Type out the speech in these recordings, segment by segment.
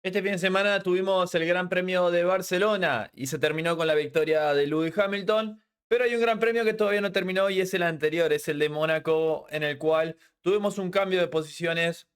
Este fin de semana tuvimos el Gran Premio de Barcelona y se terminó con la victoria de Lewis Hamilton, pero hay un Gran Premio que todavía no terminó y es el anterior, es el de Mónaco, en el cual tuvimos un cambio de posiciones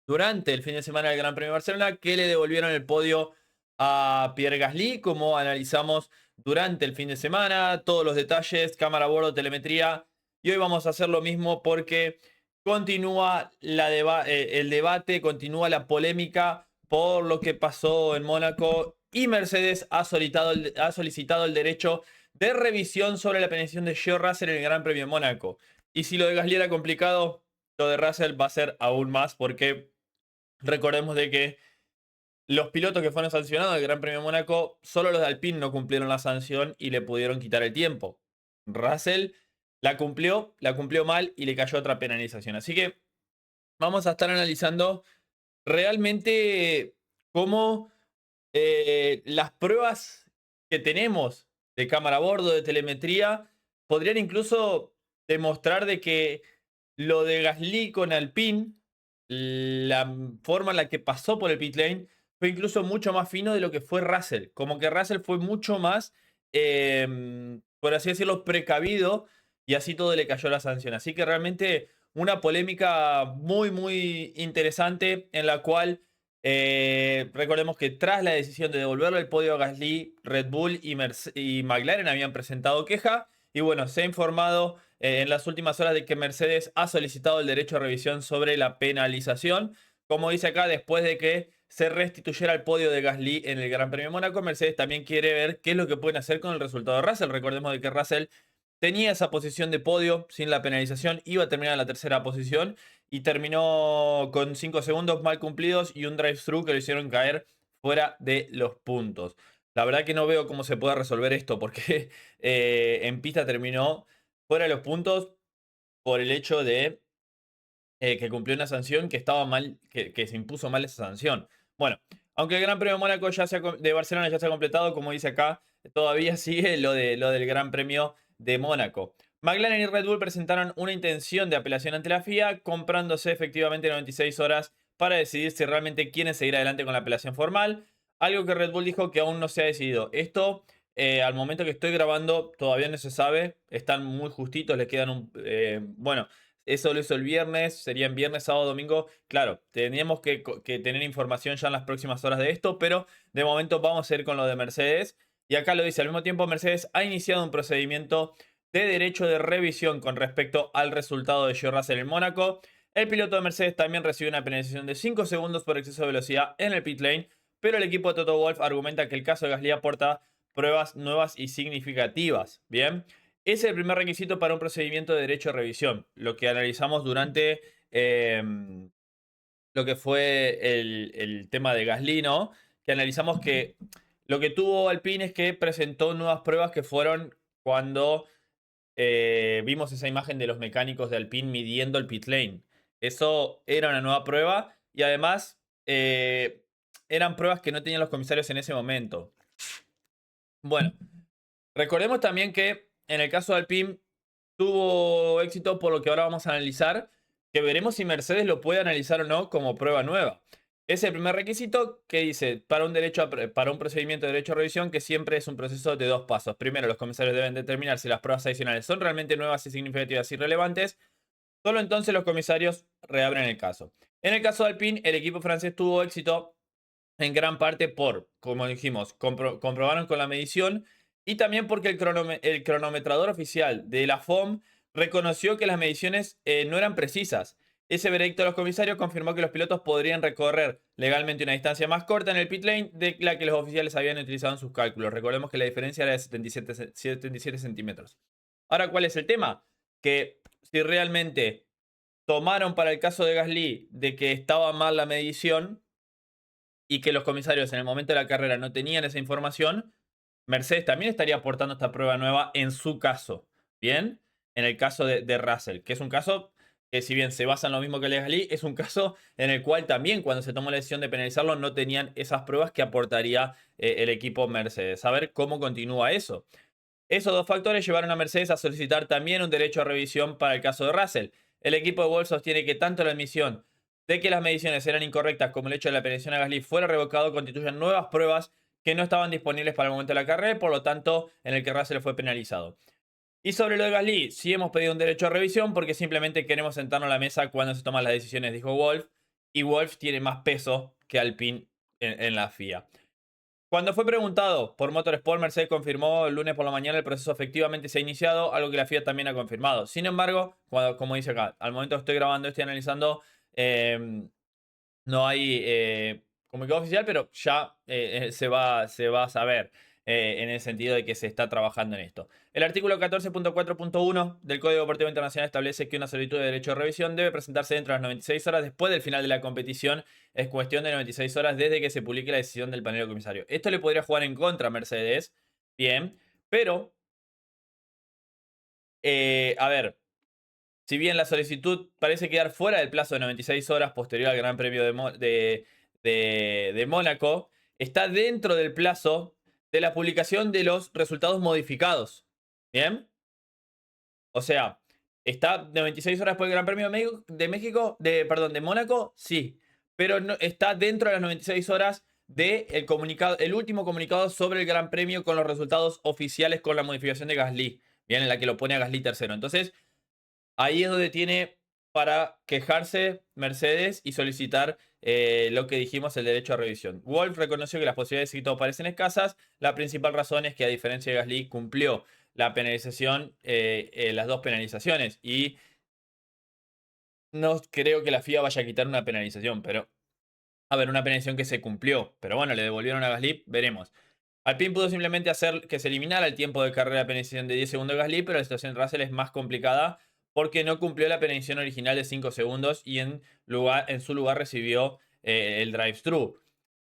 durante el fin de semana del Gran Premio de Barcelona que le devolvieron el podio a Pierre Gasly, como analizamos durante el fin de semana, todos los detalles, cámara a bordo, telemetría, y hoy vamos a hacer lo mismo porque continúa el debate, continúa la polémica por lo que pasó en Mónaco y Mercedes ha solicitado el derecho de revisión sobre la penalización de George Russell en el Gran Premio de Mónaco. Y si lo de Gasly era complicado, lo de Russell va a ser aún más porque recordemos de que los pilotos que fueron sancionados del Gran Premio de Mónaco, solo los de Alpine no cumplieron la sanción y le pudieron quitar el tiempo. Russell la cumplió mal y le cayó otra penalización. Así que vamos a estar analizando realmente cómo las pruebas que tenemos de cámara a bordo, de telemetría, podrían incluso demostrar de que lo de Gasly con Alpine, la forma en la que pasó por el pit lane, fue incluso mucho más fino de lo que fue Russell. Como que Russell fue mucho más, por así decirlo, precavido y así todo le cayó la sanción. Así que realmente una polémica muy, muy interesante en la cual recordemos que tras la decisión de devolverle el podio a Gasly, Red Bull y McLaren habían presentado queja. Y bueno, se ha informado en las últimas horas de que Mercedes ha solicitado el derecho a revisión sobre la penalización. Como dice acá, después de que se restituyera el podio de Gasly en el Gran Premio de Mónaco, Mercedes también quiere ver qué es lo que pueden hacer con el resultado de Russell. Recordemos de que Russell tenía esa posición de podio sin la penalización, iba a terminar en la tercera posición y terminó con 5 segundos mal cumplidos y un drive-thru que lo hicieron caer fuera de los puntos. La verdad que no veo cómo se puede resolver esto porque en pista terminó fuera de los puntos por el hecho de que cumplió una sanción que estaba mal, que se impuso mal esa sanción. Bueno, aunque el Gran Premio de Mónaco de Barcelona ya se ha completado, como dice acá, todavía sigue lo del Gran Premio de Mónaco. McLaren y Red Bull presentaron una intención de apelación ante la FIA, comprándose efectivamente 96 horas para decidir si realmente quieren seguir adelante con la apelación formal, algo que Red Bull dijo que aún no se ha decidido. Esto, al momento que estoy grabando, todavía no se sabe, están muy justitos, le quedan bueno, eso lo hizo el viernes, serían viernes, sábado, domingo. Claro, teníamos que tener información ya en las próximas horas de esto, pero de momento vamos a ir con lo de Mercedes. Y acá lo dice, al mismo tiempo Mercedes ha iniciado un procedimiento de derecho de revisión con respecto al resultado de George Russell en Mónaco. El piloto de Mercedes también recibió una penalización de 5 segundos por exceso de velocidad en el pit lane, pero el equipo de Toto Wolff argumenta que el caso de Gasly aporta pruebas nuevas y significativas. Bien. Ese es el primer requisito para un procedimiento de derecho de revisión, lo que analizamos durante lo que fue el tema de Gasly, ¿no? Que analizamos que lo que tuvo Alpine es que presentó nuevas pruebas que fueron cuando vimos esa imagen de los mecánicos de Alpine midiendo el pit lane. Eso era una nueva prueba y además eran pruebas que no tenían los comisarios en ese momento. Bueno, recordemos también que en el caso de Alpine tuvo éxito por lo que ahora vamos a analizar, que veremos si Mercedes lo puede analizar o no como prueba nueva. Es el primer requisito que dice para para un procedimiento de derecho a revisión que siempre es un proceso de dos pasos. Primero, los comisarios deben determinar si las pruebas adicionales son realmente nuevas y significativas y relevantes. Solo entonces los comisarios reabren el caso. En el caso de Alpine, el equipo francés tuvo éxito en gran parte por, como dijimos, comprobaron con la medición y también porque el cronometrador oficial de la FOM reconoció que las mediciones no eran precisas. Ese veredicto de los comisarios confirmó que los pilotos podrían recorrer legalmente una distancia más corta en el pit lane de la que los oficiales habían utilizado en sus cálculos. Recordemos que la diferencia era de 77 centímetros. Ahora, ¿cuál es el tema? Que si realmente tomaron para el caso de Gasly de que estaba mal la medición, y que los comisarios en el momento de la carrera no tenían esa información, Mercedes también estaría aportando esta prueba nueva en su caso. Bien, en el caso de Russell, que es un caso que, si bien se basa en lo mismo que el de Gasly, es un caso en el cual también, cuando se tomó la decisión de penalizarlo, no tenían esas pruebas que aportaría el equipo Mercedes. A ver cómo continúa eso. Esos dos factores llevaron a Mercedes a solicitar también un derecho a revisión para el caso de Russell. El equipo de Wolff sostiene que tanto la admisión de que las mediciones eran incorrectas, como el hecho de la penalización a Gasly fuera revocado, constituyen nuevas pruebas que no estaban disponibles para el momento de la carrera, por lo tanto, en el que Russell fue penalizado. Y sobre lo de Gasly, sí hemos pedido un derecho a revisión porque simplemente queremos sentarnos a la mesa cuando se toman las decisiones, dijo Wolff, y Wolff tiene más peso que Alpine en la FIA. Cuando fue preguntado por Motorsport, Mercedes confirmó el lunes por la mañana el proceso efectivamente se ha iniciado, algo que la FIA también ha confirmado. Sin embargo, como dice acá, al momento que estoy grabando, estoy analizando, no hay comunicado oficial, pero ya se va a saber en el sentido de que se está trabajando en esto. El artículo 14.4.1 del Código Deportivo Internacional establece que una solicitud de derecho de revisión debe presentarse dentro de las 96 horas después del final de la competición. Es cuestión de 96 horas desde que se publique la decisión del panel comisario. Esto le podría jugar en contra a Mercedes, bien, pero, a ver, si bien la solicitud parece quedar fuera del plazo de 96 horas posterior al Gran Premio de Mónaco, está dentro del plazo de la publicación de los resultados modificados. ¿Bien? O sea, ¿está 96 horas después del Gran Premio de Mónaco? Sí. Pero no, está dentro de las 96 horas del comunicado, el último comunicado sobre el Gran Premio con los resultados oficiales con la modificación de Gasly. Bien, en la que lo pone a Gasly tercero. Entonces, ahí es donde tiene para quejarse Mercedes y solicitar lo que dijimos, el derecho a revisión. Wolff reconoció que las posibilidades de éxito parecen escasas. La principal razón es que, a diferencia de Gasly, cumplió la penalización, las dos penalizaciones. Y no creo que la FIA vaya a quitar una penalización, pero a ver, una penalización que se cumplió. Pero bueno, le devolvieron a Gasly, veremos. Alpine pudo simplemente hacer que se eliminara el tiempo de carrera de penalización de 10 segundos de Gasly, pero la situación de Russell es más complicada porque no cumplió la penalización original de 5 segundos y en su lugar recibió el drive-thru.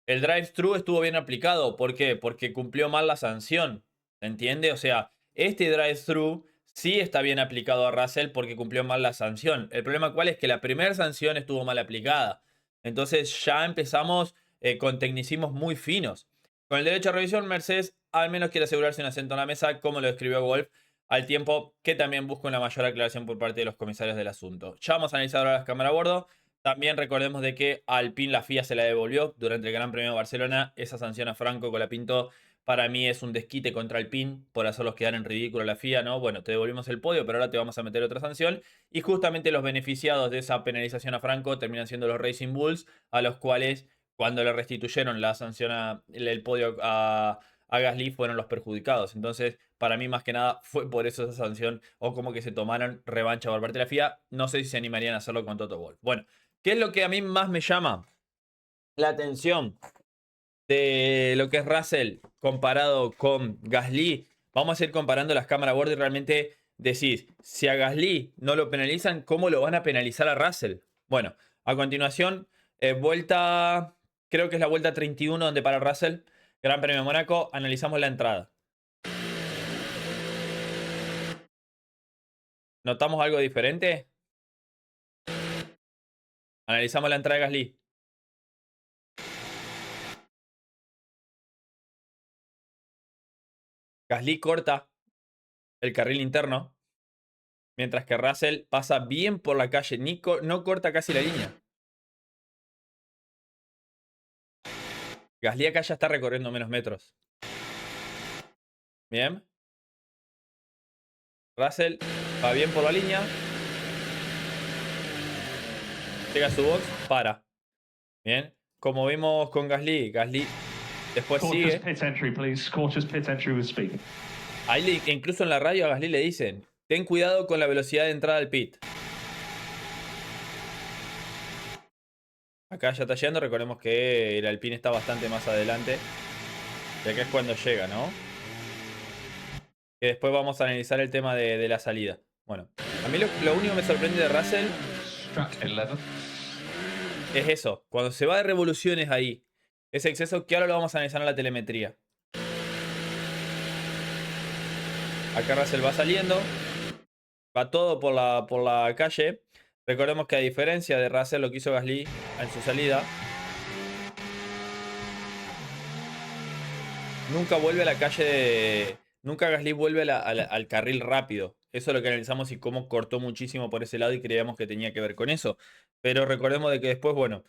El drive-thru estuvo bien aplicado. ¿Por qué? Porque cumplió mal la sanción. ¿Se entiende? O sea, este drive-thru sí está bien aplicado a Russell porque cumplió mal la sanción. El problema cuál es que la primera sanción estuvo mal aplicada. Entonces ya empezamos con tecnicismos muy finos. Con el derecho a revisión, Mercedes al menos quiere asegurarse un asiento en la mesa, como lo describió Wolff, al tiempo que también busca una mayor aclaración por parte de los comisarios del asunto. Ya vamos a analizar ahora las cámaras a bordo. También recordemos de que a Alpine la FIA se la devolvió durante el Gran Premio de Barcelona. Esa sanción a Franco Colapinto para mí es un desquite contra Alpine por hacerlos quedar en ridículo a la FIA, ¿no? Bueno, te devolvimos el podio, pero ahora te vamos a meter otra sanción. Y justamente los beneficiados de esa penalización a Franco terminan siendo los Racing Bulls, a los cuales, cuando le restituyeron la sanción, el podio a Gasly, fueron los perjudicados. Entonces, para mí, más que nada, fue por eso esa sanción, o como que se tomaron revancha por parte de la FIA. No sé si se animarían a hacerlo con Toto Wolff. Bueno, ¿qué es lo que a mí más me llama la atención de lo que es Russell comparado con Gasly? Vamos a ir comparando las cámaras a bordo y realmente decís, si a Gasly no lo penalizan, ¿cómo lo van a penalizar a Russell? Bueno, a continuación, creo que es la vuelta 31 donde para Russell, Gran Premio de Mónaco, analizamos la entrada. ¿Notamos algo diferente? Analizamos la entrada de Gasly. Gasly corta el carril interno, mientras que Russell pasa bien por la calle, no corta casi la línea. Gasly acá ya está recorriendo menos metros. Bien. Russell va bien por la línea. Llega a su box, para. Bien. Como vimos con Gasly, después sigue. Ahí incluso en la radio a Gasly le dicen, ten cuidado con la velocidad de entrada al pit. Acá ya está llegando, recordemos que el Alpine está bastante más adelante. Y acá es cuando llega, ¿no? Que después vamos a analizar el tema de la salida. Bueno, a mí lo único que me sorprende de Russell es eso. Cuando se va de revoluciones ahí, ese exceso que ahora lo vamos a analizar en la telemetría. Acá Russell va saliendo. Va todo por la calle. Recordemos que, a diferencia de Russell, lo que hizo Gasly en su salida, nunca vuelve a la calle Nunca Gasly vuelve al carril rápido. Eso es lo que analizamos y cómo cortó muchísimo por ese lado y creíamos que tenía que ver con eso. Pero recordemos de que después, bueno,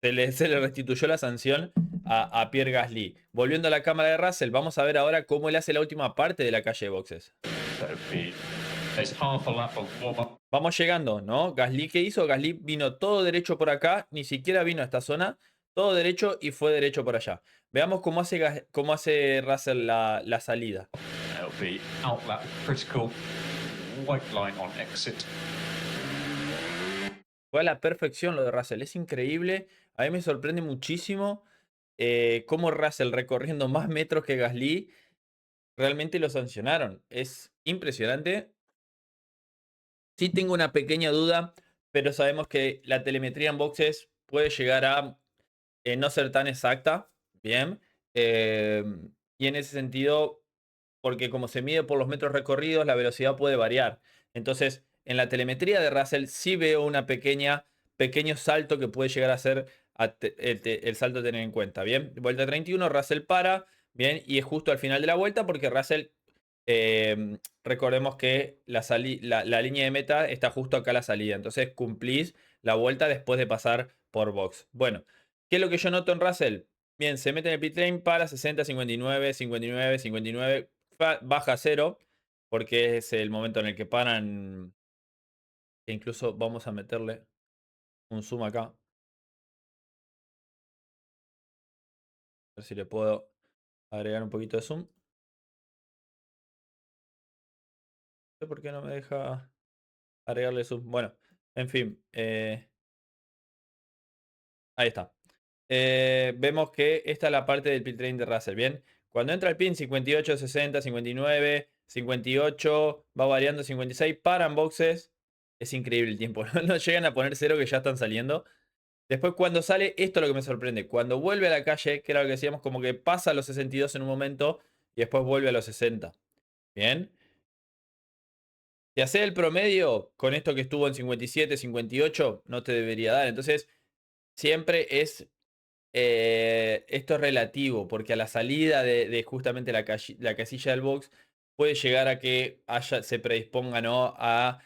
se le restituyó la sanción a Pierre Gasly. Volviendo a la cámara de Russell, vamos a ver ahora cómo él hace la última parte de la calle de boxes. Vamos llegando, ¿no? Gasly, ¿qué hizo? Gasly vino todo derecho por acá, ni siquiera vino a esta zona, todo derecho y fue derecho por allá. Veamos cómo hace Russell la salida. Fue a la perfección lo de Russell, es increíble. A mí me sorprende muchísimo cómo Russell, recorriendo más metros que Gasly, realmente lo sancionaron. Es impresionante. Sí tengo una pequeña duda, pero sabemos que la telemetría en boxes puede llegar a no ser tan exacta. Bien. eh, y en ese sentido, porque como se mide por los metros recorridos, la velocidad puede variar. Entonces, en la telemetría de Russell sí veo una pequeño salto que puede llegar a ser el salto a tener en cuenta. Bien, vuelta 31, Russell para. Bien, y es justo al final de la vuelta porque Russell, recordemos que la línea de meta está justo acá a la salida. Entonces cumplís la vuelta después de pasar por box. Bueno, ¿qué es lo que yo noto en Russell? Bien, se mete en el pit lane para 60, 59, 59, 59, baja a 0, porque es el momento en el que paran. E incluso vamos a meterle un zoom acá. A ver si le puedo agregar un poquito de zoom. No sé por qué no me deja agregarle zoom. Bueno, en fin. Ahí está. Vemos que esta es la parte del pit lane de Russell. Bien, cuando entra el pin 58, 60, 59, 58, va variando 56, paran boxes. Es increíble el tiempo. No llegan a poner cero que ya están saliendo. Después cuando sale, esto es lo que me sorprende. Cuando vuelve a la calle, que era lo que decíamos, como que pasa a los 62 en un momento y después vuelve a los 60. Bien. Si hace el promedio con esto que estuvo en 57, 58, no te debería dar. Entonces, siempre esto es relativo, porque a la salida de justamente la casilla del box puede llegar a que se predisponga, ¿no?, a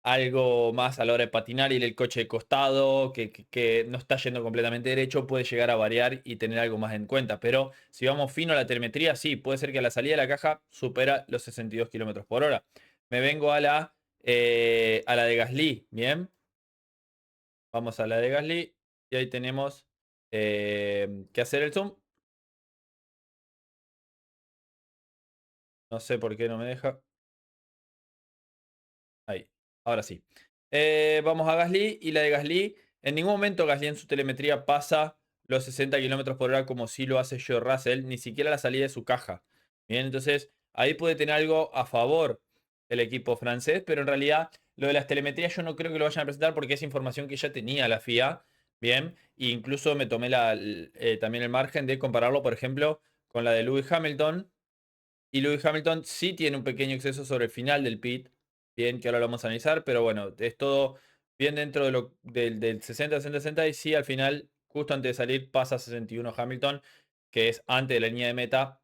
algo más a la hora de patinar, y el coche de costado, que no está yendo completamente derecho, puede llegar a variar y tener algo más en cuenta. Pero si vamos fino a la telemetría, sí, puede ser que a la salida de la caja supera los 62 kilómetros por hora. Me vengo a la de Gasly, ¿bien? Vamos a la de Gasly y ahí tenemos que hacer el zoom. No sé por qué no me deja. Ahí, ahora sí. Vamos a Gasly y la de Gasly. En ningún momento Gasly en su telemetría pasa los 60 kilómetros por hora como si lo hace George Russell, ni siquiera la salida de su caja. Bien, entonces ahí puede tener algo a favor el equipo francés, pero en realidad lo de las telemetrías yo no creo que lo vayan a presentar porque es información que ya tenía la FIA. Bien, e incluso me tomé también el margen de compararlo, por ejemplo, con la de Lewis Hamilton. Y Lewis Hamilton sí tiene un pequeño exceso sobre el final del pit. Bien, que ahora lo vamos a analizar. Pero bueno, es todo bien dentro del 60, 60, 60. Y sí, al final, justo antes de salir, pasa 61 Hamilton, que es antes de la línea de meta.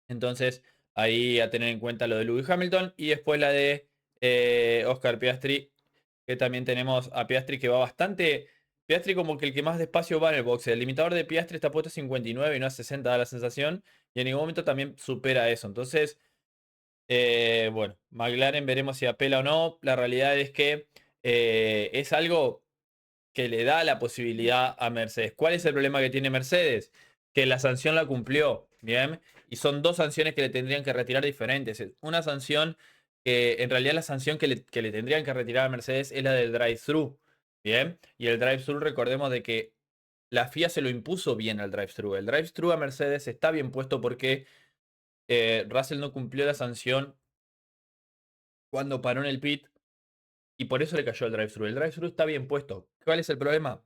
Entonces, ahí a tener en cuenta lo de Lewis Hamilton. Y después la de Oscar Piastri, que también tenemos a Piastri que va bastante. Piastri como que el que más despacio va en el boxe. El limitador de Piastri está puesto a 59 y no a 60, da la sensación. Y en ningún momento también supera eso. Entonces, bueno, McLaren veremos si apela o no. La realidad es que es algo que le da la posibilidad a Mercedes. ¿Cuál es el problema que tiene Mercedes? Que la sanción la cumplió, ¿bien? Y son dos sanciones que le tendrían que retirar diferentes. Una sanción que en realidad la sanción que le tendrían que retirar a Mercedes es la del drive-thru, ¿bien? Y el drive-thru, recordemos de que la FIA se lo impuso bien al drive-thru. El drive-thru a Mercedes está bien puesto porque Russell no cumplió la sanción cuando paró en el pit y por eso le cayó el drive-thru. El drive-thru está bien puesto. ¿Cuál es el problema?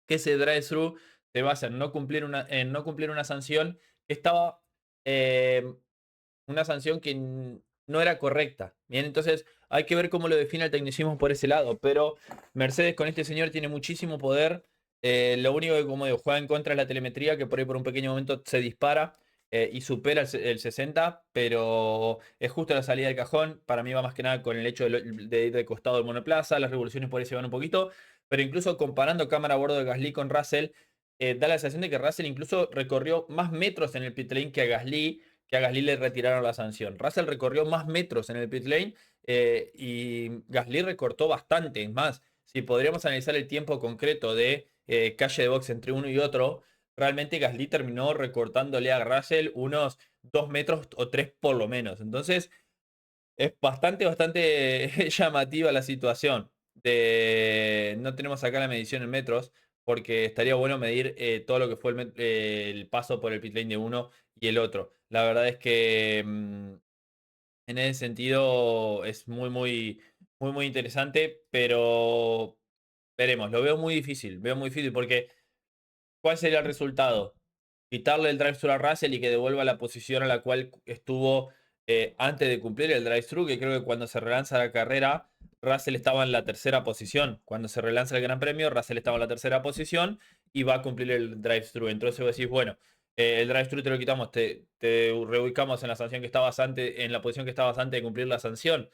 Que ese drive-thru se basa en no cumplir una sanción que estaba una sanción que no era correcta. Bien, entonces hay que ver cómo lo define el tecnicismo por ese lado. Pero Mercedes con este señor tiene muchísimo poder. Lo único que, como digo, juega en contra es la telemetría, que por ahí por un pequeño momento se dispara. y supera el 60, pero es justo la salida del cajón. Para mí va más que nada con el hecho de ir de costado del monoplaza, las revoluciones por ahí se van un poquito, pero incluso comparando cámara a bordo de Gasly con Russell, da la sensación de que Russell incluso recorrió más metros en el pit lane que a Gasly le retiraron la sanción. Russell recorrió más metros en el pit lane y Gasly recortó bastante. Es más, si podríamos analizar el tiempo concreto de calle de box entre uno y otro, realmente Gasly terminó recortándole a Russell unos 2 metros o 3 por lo menos. Entonces, es bastante llamativa la situación. No tenemos acá la medición en metros, porque estaría bueno medir todo lo que fue el paso por el pit lane de uno y el otro. La verdad es que en ese sentido es muy interesante, pero veremos. Lo veo muy difícil porque ¿cuál sería el resultado? Quitarle el drive-thru a Russell y que devuelva la posición a la cual estuvo antes de cumplir el drive-thru, que creo que cuando se relanza la carrera, Russell estaba en la tercera posición. Cuando se relanza el Gran Premio, Russell estaba en la tercera posición y va a cumplir el drive-thru. Entonces vos decís, bueno, el drive-thru te lo quitamos, te reubicamos en la sanción que estabas antes, en la posición que estabas antes de cumplir la sanción.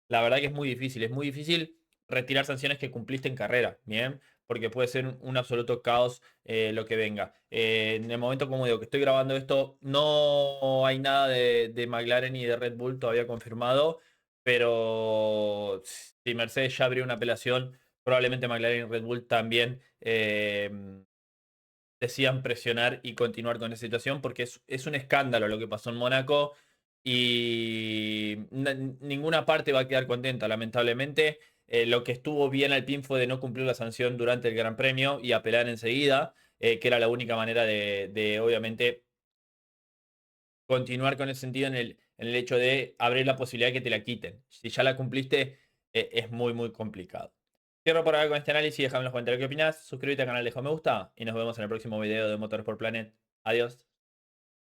La verdad que es muy difícil retirar sanciones que cumpliste en carrera, ¿bien? Porque puede ser un absoluto caos lo que venga. En el momento, como digo, que estoy grabando esto, no hay nada de McLaren ni de Red Bull todavía confirmado, pero si Mercedes ya abrió una apelación, probablemente McLaren y Red Bull también decían presionar y continuar con esa situación, porque es un escándalo lo que pasó en Mónaco y ninguna parte va a quedar contenta, lamentablemente. Lo que estuvo bien Alpine fue de no cumplir la sanción durante el Gran Premio y apelar enseguida, que era la única manera de, obviamente, continuar con ese sentido en el hecho de abrir la posibilidad de que te la quiten. Si ya la cumpliste, es muy complicado. Cierro por acá con este análisis, déjame en los comentarios qué opinas, suscríbete al canal, deja me gusta y nos vemos en el próximo video de Motorsport Planet. Adiós.